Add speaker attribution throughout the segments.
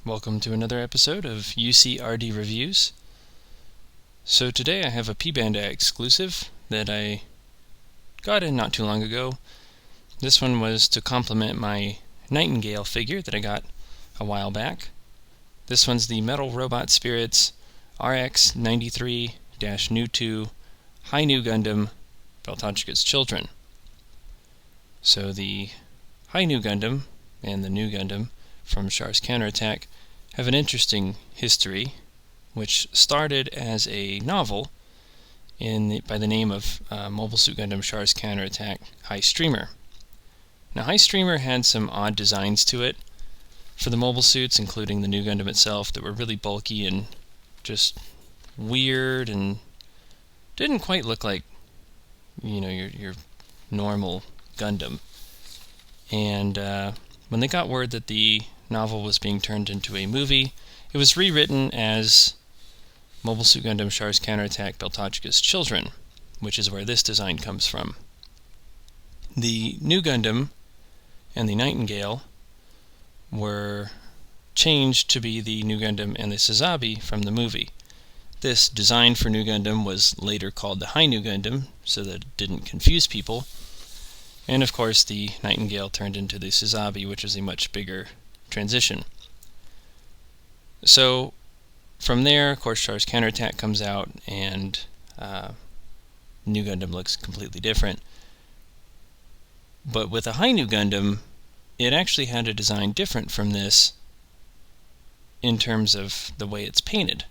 Speaker 1: Welcome to another episode of UCRD Reviews. So today I have a P-Bandai exclusive that I got in not too long ago. This one was to complement my Nightingale figure that I got a while back. This one's the Metal Robot Spirits RX-93-ν2 Hi-Nu Gundam Beltorchika's Children. So the Hi-Nu Gundam and the new Gundam from Char's Counterattack have an interesting history, which started as a novel by the name of Mobile Suit Gundam Char's Counterattack High Streamer. Now, High Streamer had some odd designs to it for the mobile suits, including the new Gundam itself, that were really bulky and just weird and didn't quite look like, your normal Gundam. And when they got word that the novel was being turned into a movie, it was rewritten as Mobile Suit Gundam Char's Counterattack Beltorchika's Children, which is where this design comes from. The new Gundam and the Nightingale were changed to be the new Gundam and the Sazabi from the movie. This design for new Gundam was later called the Hi-Nu Gundam, so that it didn't confuse people. And of course the Nightingale turned into the Sazabi, which is a much bigger transition. So from there, of course, Char's Counterattack comes out, and new Gundam looks completely different. But with a Hi-Nu Gundam, it actually had a design different from this in terms of the way it's painted.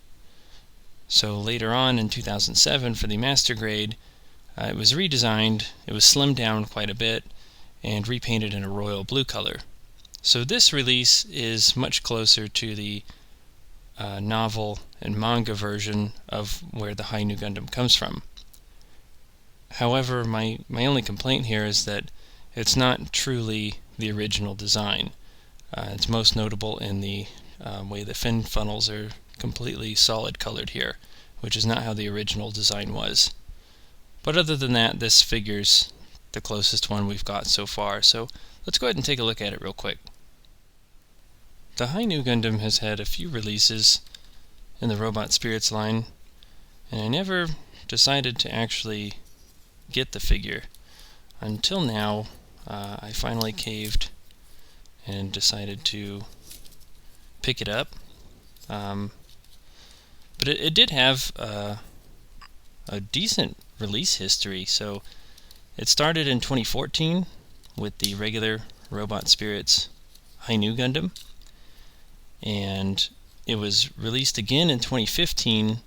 Speaker 1: So later on in 2007 for the Master Grade, it was redesigned, it was slimmed down quite a bit, and repainted in a royal blue color. So this release is much closer to the novel and manga version of where the Hi-Nu Gundam comes from. However, my only complaint here is that it's not truly the original design. It's most notable in the way the fin funnels are completely solid colored here, which is not how the original design was. But other than that, this figure's the closest one we've got so far, so let's go ahead and take a look at it real quick. The Hi-Nu Gundam has had a few releases in the Robot Spirits line, and I never decided to actually get the figure. Until now, I finally caved and decided to pick it up. But it did have a decent release history. So it started in 2014 with the regular Robot Spirits Hi-Nu Gundam, and it was released again in 2015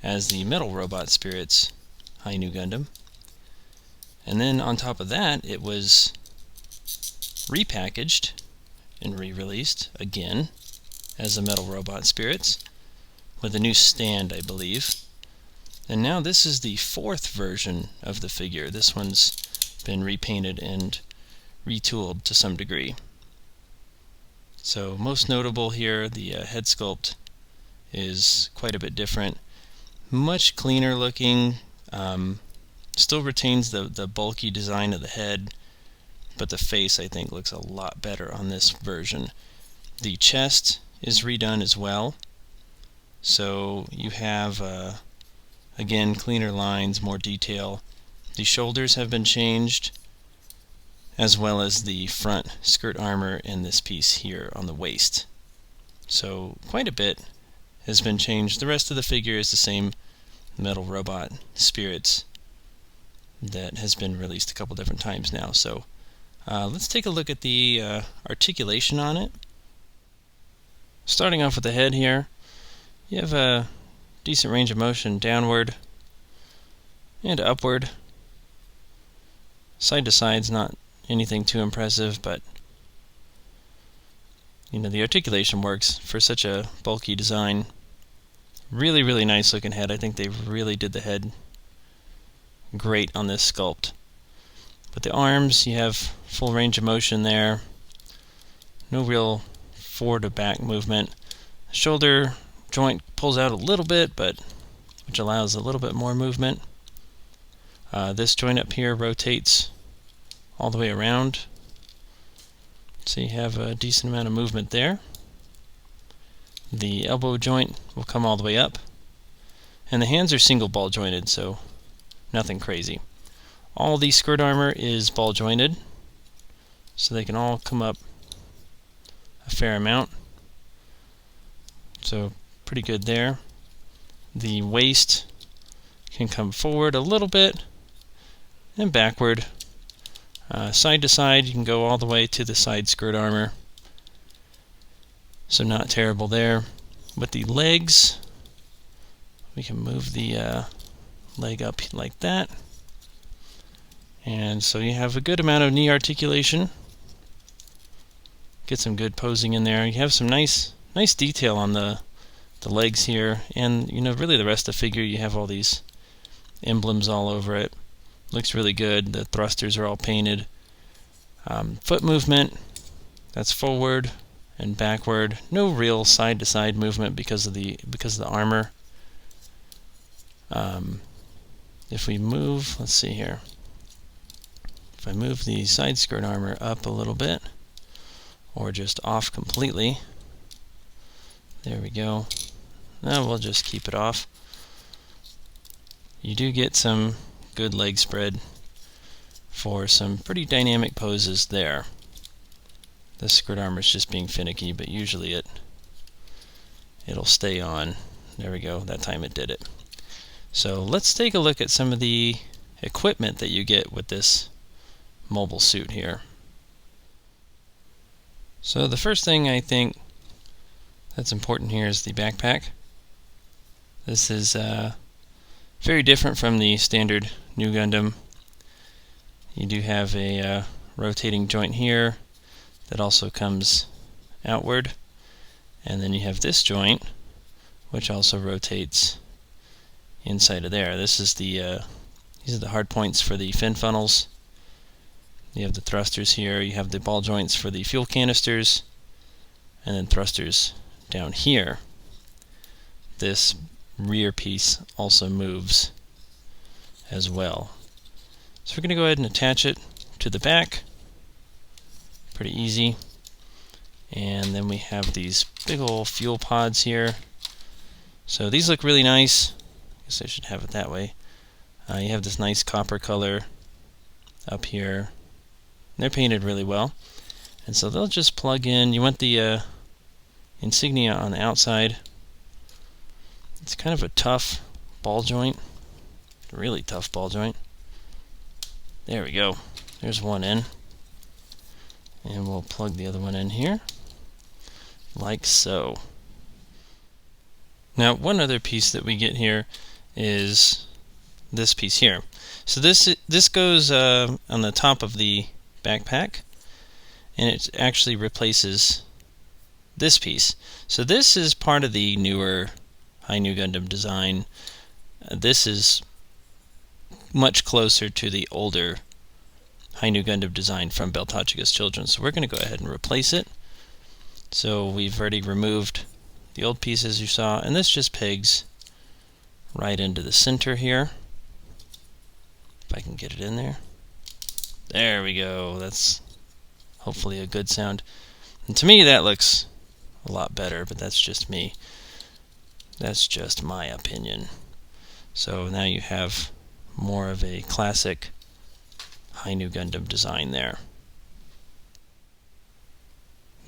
Speaker 1: as the Metal Robot Spirits Hi-Nu Gundam. And then on top of that, it was repackaged and re-released again as the Metal Robot Spirits with a new stand, I believe. And now this is the fourth version of the figure. This one's been repainted and retooled to some degree. So most notable here, the head sculpt is quite a bit different. Much cleaner looking. Still retains the bulky design of the head, but the face, I think, looks a lot better on this version. The chest is redone as well. So you have, again, cleaner lines, more detail. The shoulders have been changed, as well as the front skirt armor and this piece here on the waist. So quite a bit has been changed. The rest of the figure is the same Metal Robot Spirits that has been released a couple different times now. So let's take a look at the articulation on it. Starting off with the head here, you have a decent range of motion downward and upward. Side to side's not anything too impressive, but the articulation works for such a bulky design. Really, really nice looking head. I think they really did the head great on this sculpt. But the arms, you have full range of motion there. No real forward to back movement. Shoulder joint pulls out a little bit, which allows a little bit more movement. This joint up here rotates all the way around, so you have a decent amount of movement there. The elbow joint will come all the way up, and the hands are single ball jointed, so nothing crazy. All the skirt armor is ball jointed, so they can all come up a fair amount. So pretty good there. The waist can come forward a little bit and backward. Side to side, you can go all the way to the side skirt armor. So not terrible there. With the legs, we can move the leg up like that. And so you have a good amount of knee articulation. Get some good posing in there. You have some nice detail on the legs here, and really the rest of the figure. You have all these emblems all over it. Looks really good. The thrusters are all painted. Foot movement, that's forward and backward. No real side to side movement because of the armor. If we move, let's see here. If I move the side skirt armor up a little bit, or just off completely, there we go. Now we'll just keep it off. You do get some good leg spread for some pretty dynamic poses there. The skirt armor is just being finicky, but usually it'll stay on. There we go, that time it did it. So let's take a look at some of the equipment that you get with this mobile suit here. So the first thing I think that's important here is the backpack. This is very different from the standard New Gundam. You do have a rotating joint here that also comes outward, and then you have this joint which also rotates inside of there. This is these are the hard points for the fin funnels. You have the thrusters here, you have the ball joints for the fuel canisters, and then thrusters down here. This rear piece also moves as well. So we're going to go ahead and attach it to the back. Pretty easy. And then we have these big old fuel pods here. So these look really nice. I guess I should have it that way. You have this nice copper color up here. They're painted really well. And so they'll just plug in. You want the insignia on the outside. It's kind of a tough ball joint. A really tough ball joint. There we go. There's one in. And we'll plug the other one in here. Like so. Now, one other piece that we get here is this piece here. So this goes on the top of the backpack, and it actually replaces this piece. So this is part of the newer Hi-Nu Gundam design. This is much closer to the older Hi-Nu Gundam design from Beltorchika's Children. So we're going to go ahead and replace it. So we've already removed the old pieces you saw, and this just pegs right into the center here. If I can get it in there. There we go. That's hopefully a good sound. And to me that looks a lot better, but that's just me. That's just my opinion. So now you have more of a classic Hi-Nu Gundam design there.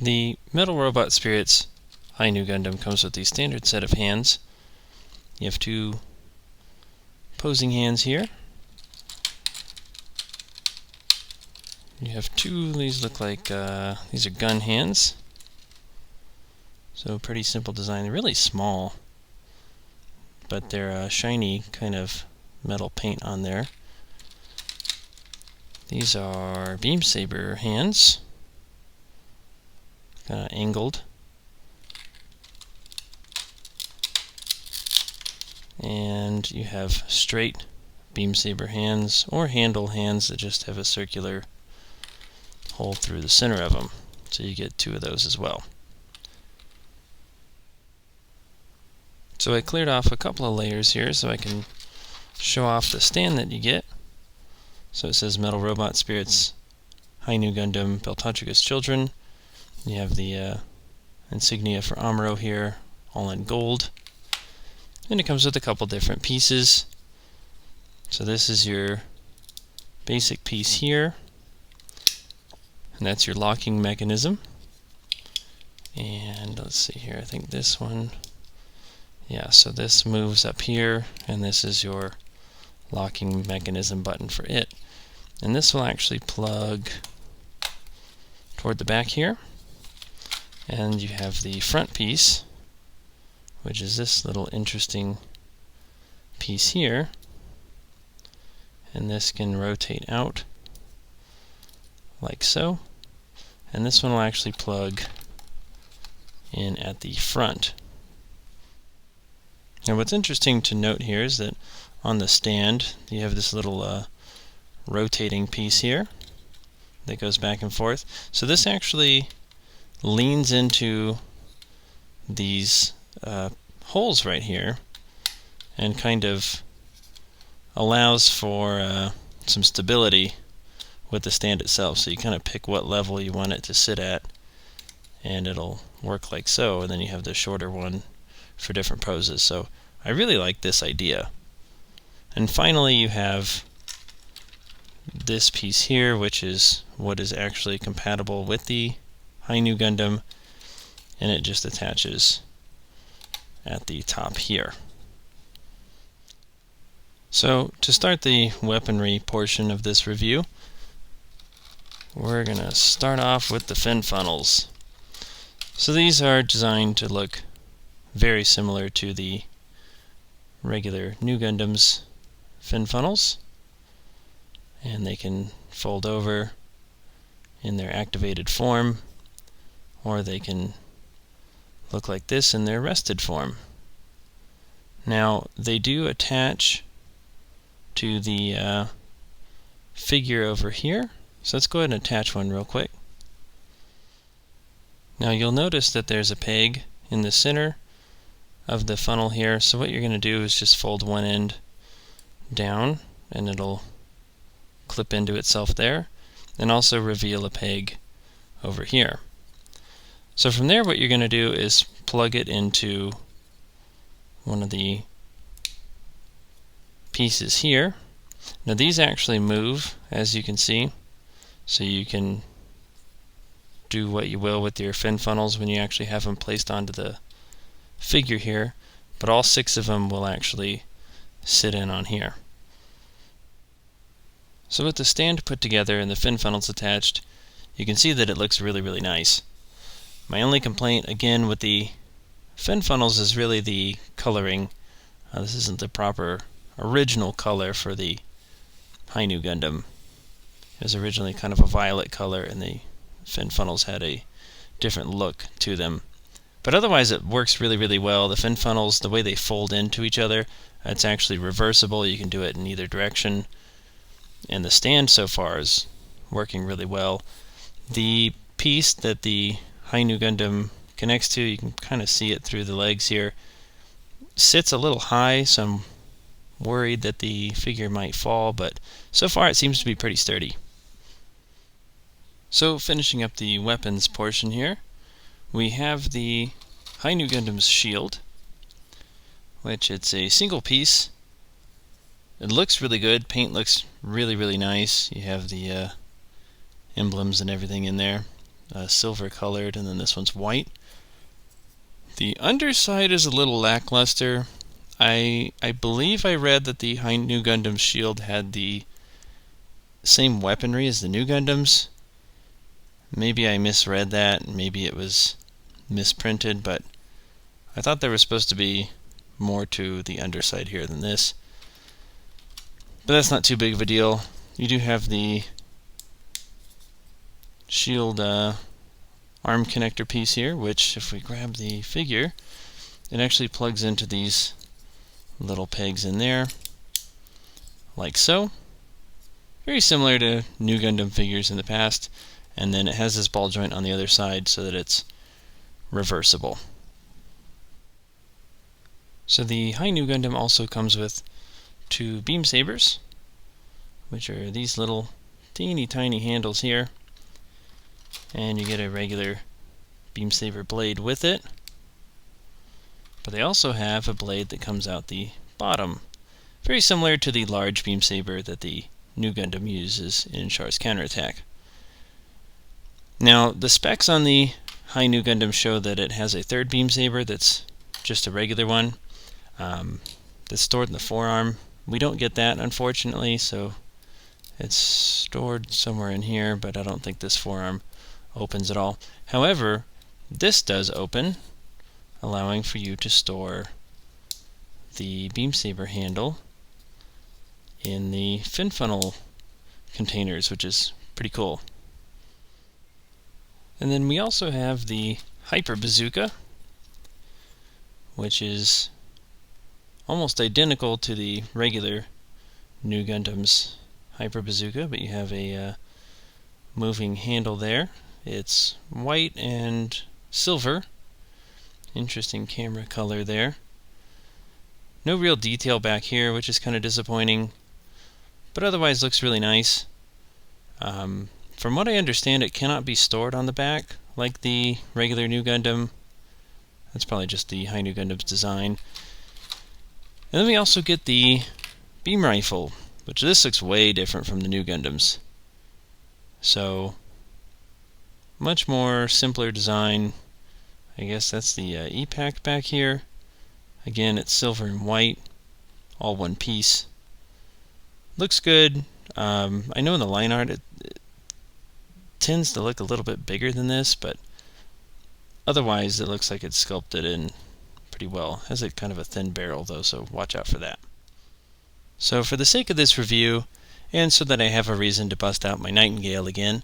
Speaker 1: The Metal Robot Spirits Hi-Nu Gundam comes with the standard set of hands. You have two posing hands here. You have two, these look like, these are gun hands. So pretty simple design. They're really small, but they're shiny kind of metal paint on there. These are beam saber hands, kind of angled. And you have straight beam saber hands, or handle hands that just have a circular hole through the center of them. So you get two of those as well. So I cleared off a couple of layers here so I can show off the stand that you get. So it says Metal Robot Spirits Hi-Nu Gundam Beltorchika's Children. You have the insignia for Amuro here all in gold. And it comes with a couple different pieces. So this is your basic piece here, and that's your locking mechanism. And let's see here, I think this one, yeah, so this moves up here, and this is your locking mechanism button for it. And this will actually plug toward the back here. And you have the front piece, which is this little interesting piece here. And this can rotate out like so. And this one will actually plug in at the front. Now what's interesting to note here is that on the stand you have this little rotating piece here that goes back and forth. So this actually leans into these holes right here and kind of allows for some stability with the stand itself. So you kind of pick what level you want it to sit at, and it'll work like so, and then you have the shorter one for different poses. So I really like this idea. And finally you have this piece here, which is what is actually compatible with the Hi-Nu Gundam, and it just attaches at the top here. So to start the weaponry portion of this review, we're going to start off with the fin funnels. So these are designed to look very similar to the regular Nu Gundam's fin funnels, and they can fold over in their activated form, or they can look like this in their rested form. Now they do attach to the figure over here, so let's go ahead and attach one real quick. Now you'll notice that there's a peg in the center of the funnel here, so what you're going to do is just fold one end down and it'll clip into itself there, and also reveal a peg over here. So from there what you're going to do is plug it into one of the pieces here. Now these actually move, as you can see, so you can do what you will with your fin funnels when you actually have them placed onto the figure here, but all 6 of them will actually sit in on here. So with the stand put together and the fin funnels attached, you can see that it looks really, really nice. My only complaint again with the fin funnels is really the coloring. This isn't the proper original color for the Hi-Nu Gundam. It was originally kind of a violet color, and the fin funnels had a different look to them. But otherwise it works really, really well. The fin funnels, the way they fold into each other, it's actually reversible. You can do it in either direction. And the stand so far is working really well. The piece that the Hi-Nu Gundam connects to, you can kind of see it through the legs here, sits a little high, so I'm worried that the figure might fall, but so far it seems to be pretty sturdy. So finishing up the weapons portion here, we have the Hi-Nu Gundam's shield, which it's a single piece. It looks really good. Paint looks really, really nice. You have the emblems and everything in there, silver colored, and then this one's white. The underside is a little lackluster. I believe I read that the Hi-Nu Gundam shield had the same weaponry as the Nu Gundams. Maybe I misread that, maybe it was misprinted, but I thought there was supposed to be more to the underside here than this. But that's not too big of a deal. You do have the shield arm connector piece here, which if we grab the figure, it actually plugs into these little pegs in there, like so. Very similar to Nu Gundam figures in the past. And then it has this ball joint on the other side so that it's reversible. So the Hi-Nu Gundam also comes with 2 beam sabers, which are these little teeny tiny handles here, and you get a regular beam saber blade with it. but they also have a blade that comes out the bottom, very similar to the large beam saber that the new Gundam uses in Char's counterattack. Now, the specs on the Hi-Nu Gundam show that it has a third beam saber that's just a regular one that's stored in the forearm. We don't get that, unfortunately, so it's stored somewhere in here, but I don't think this forearm opens at all. However, this does open, allowing for you to store the beam saber handle in the fin funnel containers, which is pretty cool. And then we also have the Hyper Bazooka, which is almost identical to the regular new Gundam's Hyper Bazooka, but you have a moving handle there. It's white and silver. Interesting camera color there. No real detail back here, which is kind of disappointing, but otherwise looks really nice. From what I understand, it cannot be stored on the back like the regular new Gundam. That's probably just the Hi-Nu Gundam's design. And then we also get the beam rifle, which this looks way different from the new Gundams. So, much more simpler design. I guess that's the E-Pack back here. Again, it's silver and white, all one piece. Looks good. I know in the line art it tends to look a little bit bigger than this, but otherwise it looks like it's sculpted in pretty well. Has a kind of a thin barrel though, so watch out for that. So for the sake of this review, and so that I have a reason to bust out my Nightingale again,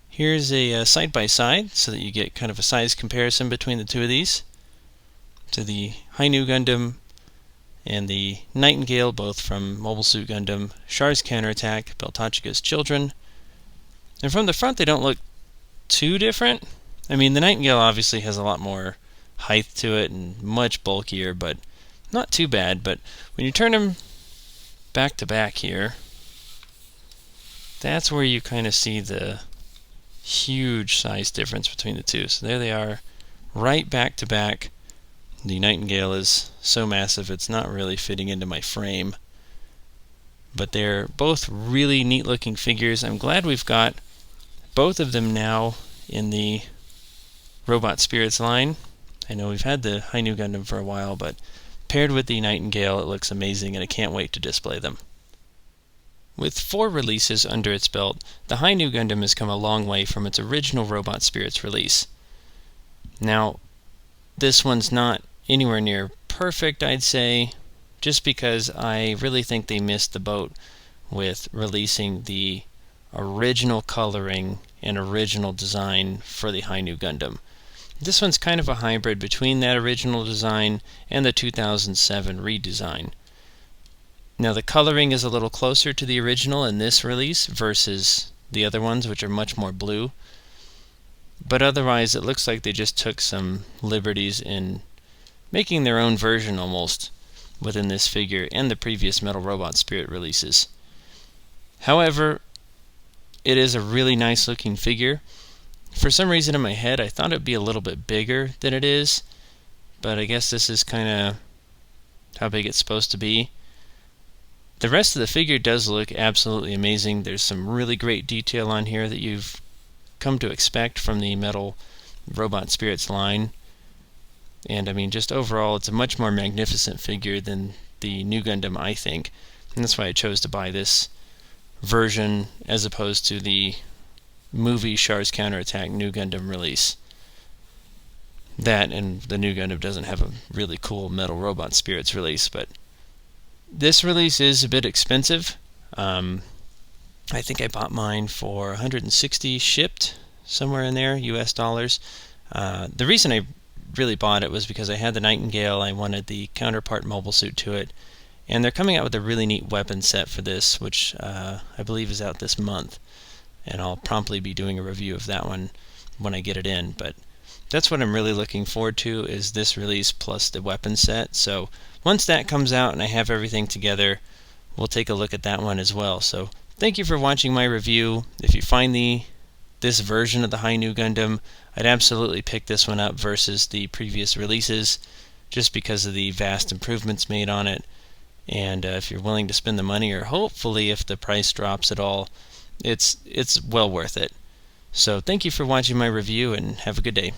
Speaker 1: here's a side-by-side so that you get kind of a size comparison between the two of these. To the Hi-Nu Gundam and the Nightingale, both from Mobile Suit Gundam, Char's Counterattack, Beltorchika's Children. And from the front they don't look too different. I mean, the Nightingale obviously has a lot more height to it and much bulkier, but not too bad. But when you turn them back to back here, that's where you kind of see the huge size difference between the two. So there they are, right back to back. The Nightingale is so massive it's not really fitting into my frame. But they're both really neat looking figures. I'm glad we've got both of them now in the Robot Spirits line. I know we've had the Hi-Nu Gundam for a while, but paired with the Nightingale it looks amazing and I can't wait to display them. With 4 releases under its belt, the Hi-Nu Gundam has come a long way from its original Robot Spirits release. Now, this one's not anywhere near perfect, I'd say, just because I really think they missed the boat with releasing the original coloring and original design for the Hi-Nu Gundam. This one's kind of a hybrid between that original design and the 2007 redesign. Now the coloring is a little closer to the original in this release versus the other ones, which are much more blue. But otherwise it looks like they just took some liberties in making their own version almost within this figure and the previous Metal Robot Spirit releases. However, it is a really nice looking figure. For some reason in my head I thought it would be a little bit bigger than it is, but I guess this is kind of how big it's supposed to be. The rest of the figure does look absolutely amazing. There's some really great detail on here that you've come to expect from the Metal Robot Spirits line. And I mean, just overall it's a much more magnificent figure than the new Gundam, I think. And that's why I chose to buy this version as opposed to the movie Char's Counterattack New Gundam release. That and the new Gundam doesn't have a really cool Metal Robot Spirits release, but this release is a bit expensive. I think I bought mine for $160 shipped, somewhere in there, US dollars. The reason I really bought it was because I had the Nightingale, I wanted the counterpart mobile suit to it, and they're coming out with a really neat weapon set for this, which I believe is out this month, and I'll promptly be doing a review of that one when I get it in. But that's what I'm really looking forward to, is this release plus the weapon set. So once that comes out and I have everything together, we'll take a look at that one as well. So thank you for watching my review. If you find this version of the Hi-Nu Gundam, I'd absolutely pick this one up versus the previous releases, just because of the vast improvements made on it. And if you're willing to spend the money, or hopefully if the price drops at all, it's well worth it. So thank you for watching my review, and have a good day.